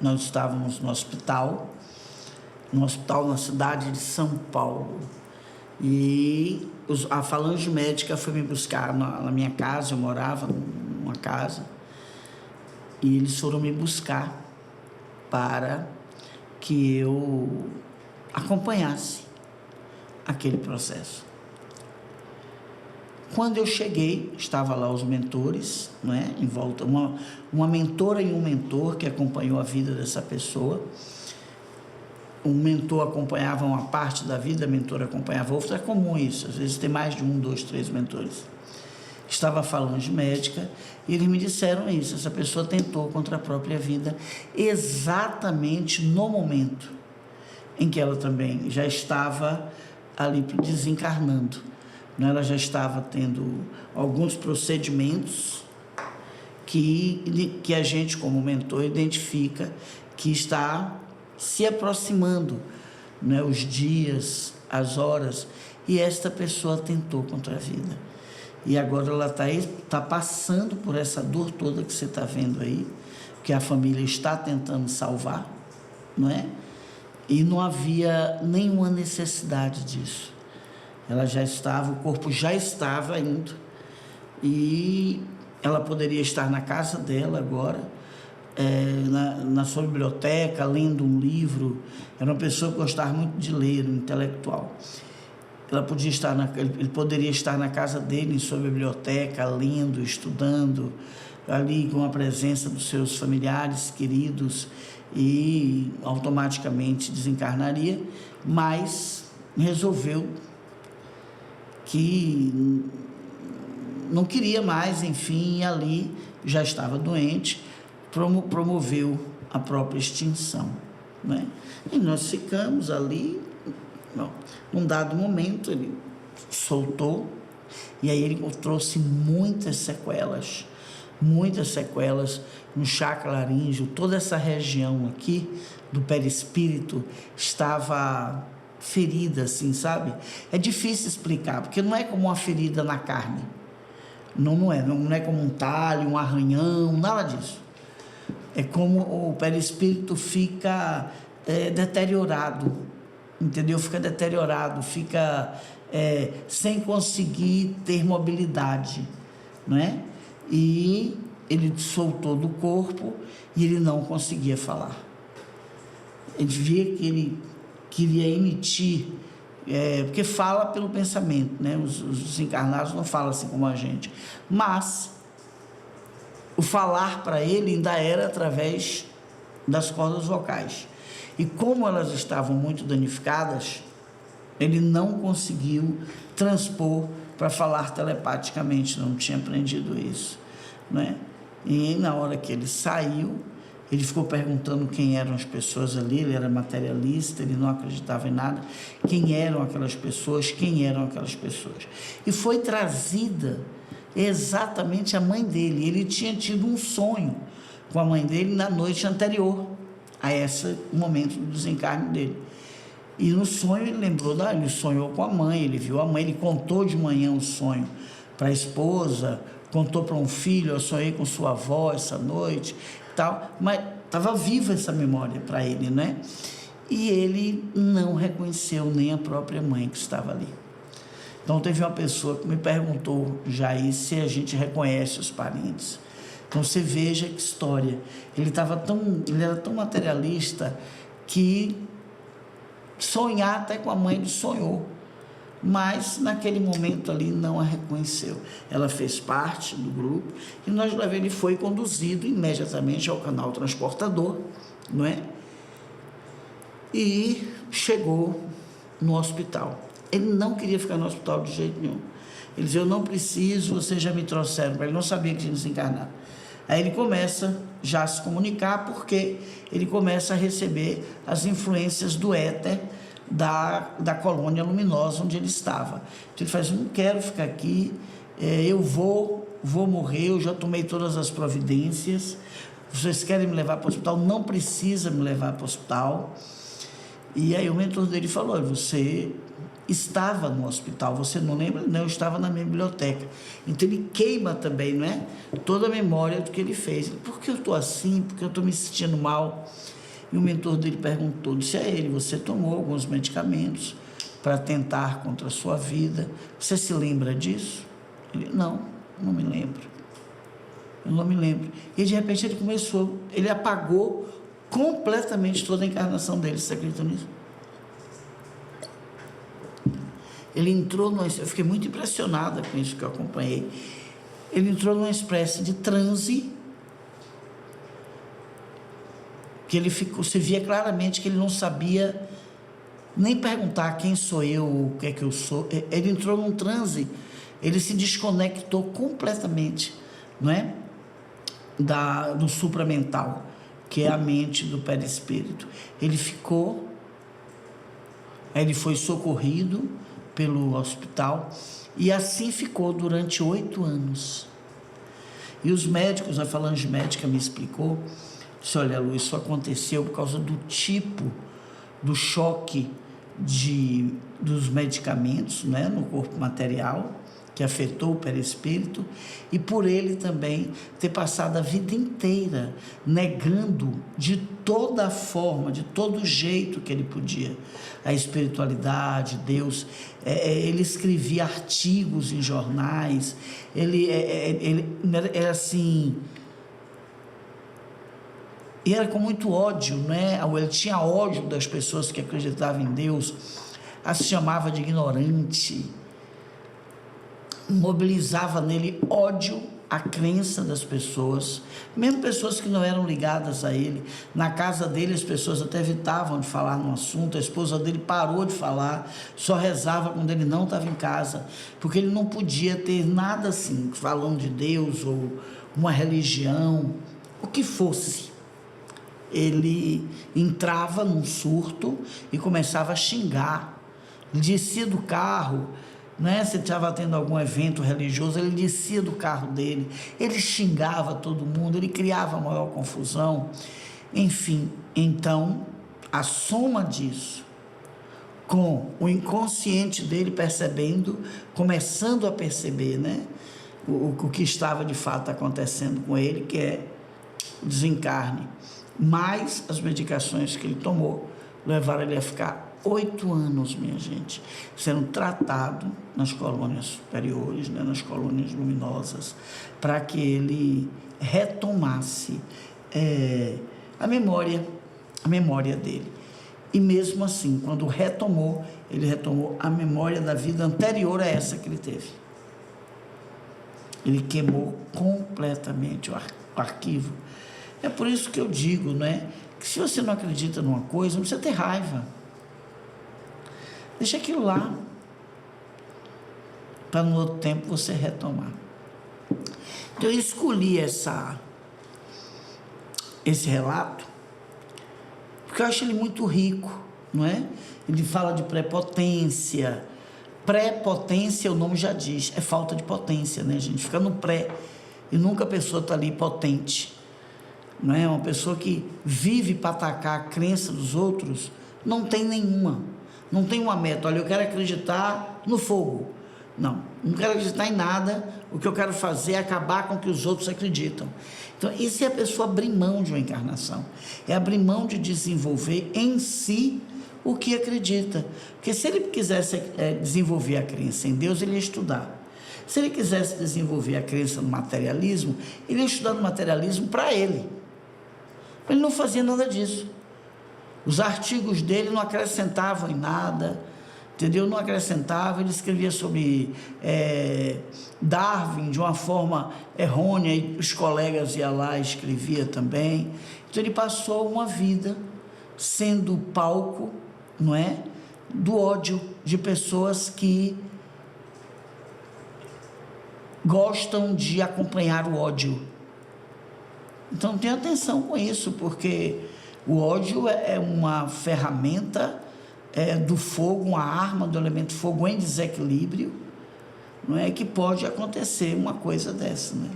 nós estávamos no hospital na cidade de São Paulo. E a falange médica foi me buscar na minha casa, eu morava numa casa, e eles foram me buscar para que eu acompanhasse aquele processo. Quando eu cheguei, estava lá os mentores, né, em volta, uma mentora e um mentor que acompanhou a vida dessa pessoa. Um mentor acompanhava uma parte da vida, a mentora acompanhava outra. É comum isso, às vezes tem mais de 1, 2, 3 mentores. Estava a falange médica e eles me disseram isso: essa pessoa tentou contra a própria vida exatamente no momento em que ela também já estava ali desencarnando. Ela já estava tendo alguns procedimentos que a gente, como mentor, identifica que está se aproximando, né, os dias, as horas, e esta pessoa tentou contra a vida. E agora ela está passando por essa dor toda que você está vendo aí, que a família está tentando salvar, não é? E não havia nenhuma necessidade disso. Ela já estava, o corpo já estava indo, e ela poderia estar na casa dela agora, na sua biblioteca, lendo um livro. Era uma pessoa que gostava muito de ler, um intelectual. Ele poderia estar na casa dele, em sua biblioteca, lendo, estudando, ali com a presença dos seus familiares queridos, e automaticamente desencarnaria, mas resolveu que não queria mais, enfim, ali já estava doente, promoveu a própria extinção, né? E nós ficamos ali. Num dado momento ele soltou, e aí ele trouxe muitas sequelas no chakra laríngeo. Toda essa região aqui do perispírito estava ferida, assim, sabe? É difícil explicar, porque não é como uma ferida na carne, não é como um talho, um arranhão, nada disso. É como o perispírito fica deteriorado, entendeu? Fica deteriorado, fica sem conseguir ter mobilidade, não é? E ele soltou do corpo e ele não conseguia falar. Ele via que ele queria emitir, porque fala pelo pensamento, né? Os desencarnados não falam assim como a gente, mas o falar para ele ainda era através das cordas vocais. E como elas estavam muito danificadas, ele não conseguiu transpor para falar telepaticamente, não tinha aprendido isso, né? E na hora que ele saiu, ele ficou perguntando quem eram as pessoas ali. Ele era materialista, ele não acreditava em nada. Quem eram aquelas pessoas? E foi trazida exatamente a mãe dele. Ele tinha tido um sonho com a mãe dele na noite anterior a esse momento do desencarne dele. E no sonho ele lembrou ele sonhou com a mãe, ele viu a mãe, ele contou de manhã o sonho para a esposa, contou para um filho: eu sonhei com sua avó essa noite, tal. Mas estava viva essa memória para ele, né? E ele não reconheceu nem a própria mãe que estava ali. Então teve uma pessoa que me perguntou já aí se a gente reconhece os parentes. Então você veja que história. Ele era tão materialista que sonhar até com a mãe ele sonhou, mas naquele momento ali não a reconheceu. Ela fez parte do grupo e ele foi conduzido imediatamente ao canal transportador, não é? E chegou no hospital. Ele não queria ficar no hospital de jeito nenhum. Ele dizia: eu não preciso, vocês já me trouxeram. Ele não sabia que tinha desencarnado. Aí ele começa já a se comunicar, porque ele começa a receber as influências do éter da colônia luminosa onde ele estava. Então ele faz: eu não quero ficar aqui, eu vou morrer, eu já tomei todas as providências, vocês querem me levar para o hospital? Não precisa me levar para o hospital. E aí o mentor dele falou: você estava no hospital. Você não lembra? Não, eu estava na minha biblioteca. Então ele queima também, não é? Toda a memória do que ele fez. Por que eu estou assim? Por que eu estou me sentindo mal? E o mentor dele perguntou, disse a ele, você tomou alguns medicamentos para tentar contra a sua vida. Você se lembra disso? Ele, não me lembro. Eu não me lembro. E de repente ele apagou completamente toda a encarnação dele. Você acredita nisso? Ele entrou eu fiquei muito impressionada com isso que eu acompanhei. Ele entrou numa espécie de transe, que ele ficou, se via claramente que ele não sabia nem perguntar quem sou eu, o que é que eu sou. Ele entrou num transe, ele se desconectou completamente, não é? Do supramental, que é a mente do perispírito. Ele foi socorrido pelo hospital e assim ficou durante 8 anos. E os médicos, a falange médica me explicou, disse, olha, Lu, isso aconteceu por causa do tipo do choque dos medicamentos, né, no corpo material, que afetou o perispírito, e por ele também ter passado a vida inteira negando de toda forma, de todo jeito que ele podia, a espiritualidade, Deus. Ele escrevia artigos em jornais, ele era assim, e era com muito ódio, né? Ele tinha ódio das pessoas que acreditavam em Deus, as chamava de ignorante, mobilizava nele ódio à crença das pessoas, mesmo pessoas que não eram ligadas a ele. Na casa dele as pessoas até evitavam de falar no assunto, a esposa dele parou de falar, só rezava quando ele não estava em casa, porque ele não podia ter nada assim, falando de Deus ou uma religião, o que fosse. Ele entrava num surto e começava a xingar, ele descia do carro, né? Se estava tendo algum evento religioso, ele descia do carro dele, ele xingava todo mundo, ele criava a maior confusão, enfim. Então, a soma disso, com o inconsciente dele percebendo, começando a perceber, né? O que estava de fato acontecendo com ele, que é o desencarne, mais as medicações que ele tomou, levaram ele a ficar 8 anos, minha gente, sendo tratado nas colônias superiores, né, nas colônias luminosas, para que ele retomasse a memória dele. E mesmo assim, quando ele retomou a memória da vida anterior a essa que ele teve. Ele queimou completamente o arquivo. É por isso que eu digo, né, que se você não acredita numa coisa, não precisa ter raiva. Deixa aquilo lá, para no outro tempo você retomar. Então eu escolhi esse relato, porque eu acho ele muito rico, não é? Ele fala de prepotência. Prepotência, o nome já diz, é falta de potência, né, gente? Fica no pré, e nunca a pessoa está ali potente, não é? Uma pessoa que vive para atacar a crença dos outros, não tem nenhuma. Não tem uma meta, olha, eu quero acreditar no fogo. Não quero acreditar em nada, o que eu quero fazer é acabar com o que os outros acreditam. Então, isso é a pessoa abrir mão de uma encarnação, é abrir mão de desenvolver em si o que acredita. Porque se ele quisesse desenvolver a crença em Deus, ele ia estudar. Se ele quisesse desenvolver a crença no materialismo, ele ia estudar no materialismo para ele. Ele não fazia nada disso. Os artigos dele não acrescentavam em nada, entendeu? Não acrescentava, ele escrevia sobre Darwin de uma forma errônea, e os colegas iam lá e escrevia também. Então ele passou uma vida sendo palco, não é? Do ódio de pessoas que gostam de acompanhar o ódio. Então tenha atenção com isso, porque o ódio é uma ferramenta do fogo, uma arma do elemento fogo em desequilíbrio, não é? Que pode acontecer uma coisa dessa, né?